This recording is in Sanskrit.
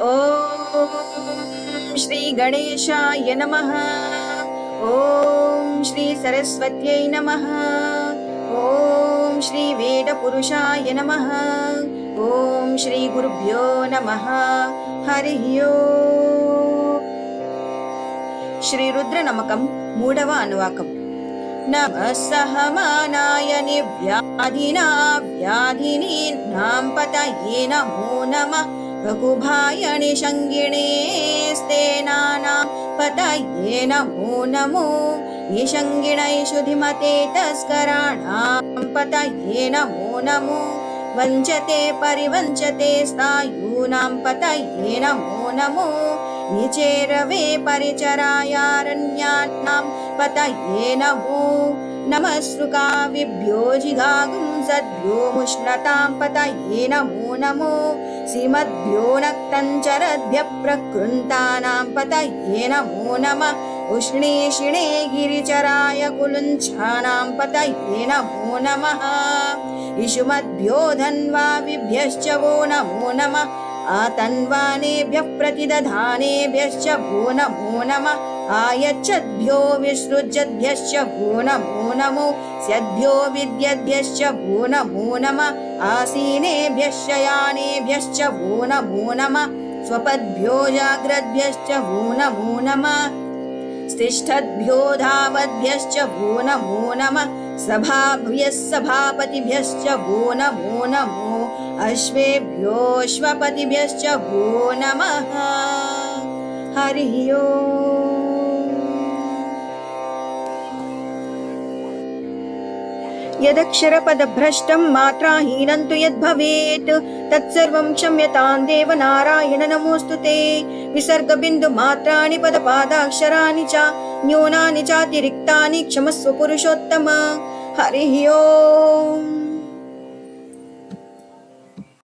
ॐ श्री गणेशाय नमः। ॐ श्री सरस्वत्यै नमः। ॐ श्री वेदपुरुषाय नमः। ॐ श्री गुरुभ्यो नमः। हरिः ओम्। श्री रुद्रनमकं मूडव अनुवाकम्। नमः सहमानाय निर्व्याधिना व्याधिनीनां पतये नमो नमः। रघुभाय निषङ्गिणे स्तेनानां पतये नमो नमो। निषङ्गिणैषु धिमते तस्कराणां पतये नमो नमो। वञ्चते परिवञ्चते स्थायूनां पतये नमो नमो। निचेरवे परिचरायारण्यानां पतये नमो। नमस्रुकाविभ्यो जिगागुंसद्भ्यो मुष्णतां पतये नमो नमो। सीमद्भ्यो नक्तञ्चरद्भ्यः प्रकृन्तानां पतये नमो नमः। उष्णीषिणे गिरिचराय कुलुञ्छानां पतये नमो नमः। इषुमद्भ्यो धन्वाविभ्यश्च वो नमो नमः। आतन्वानेभ्यः प्रतिदधानेभ्यश्च भो नमो नमः। आयच्छद्भ्यो विसृज्यद्भ्यश्च भो नमो नमो। स्यद्भ्यो विद्यद्भ्यश्च भो नमो नमः। आसीनेभ्यश्च यानेभ्यश्च भो नमो नमः। स्वपद्भ्यो जाग्रद्भ्यश्च भो नमो नमः। स्तिष्ठद्भ्यो धावद्भ्यश्च भो नमो नमः। सभाभ्यः सभापतिभ्यश्च भो नमो नमो। अश्वेभ्योऽश्वपतिभ्यश्च भो नमः। हरिः ओम्। यदक्षरपदभ्रष्टं मात्राहीनं तु यद्भवेत् तत्सर्वं क्षम्यतां देव नारायण नमोऽस्तु ते। विसर्गबिन्दुमात्राणि पदपादाक्षराणि च न्यूनानि चातिरिक्तानि क्षमस्व पुरुषोत्तम। हरिः ओम्।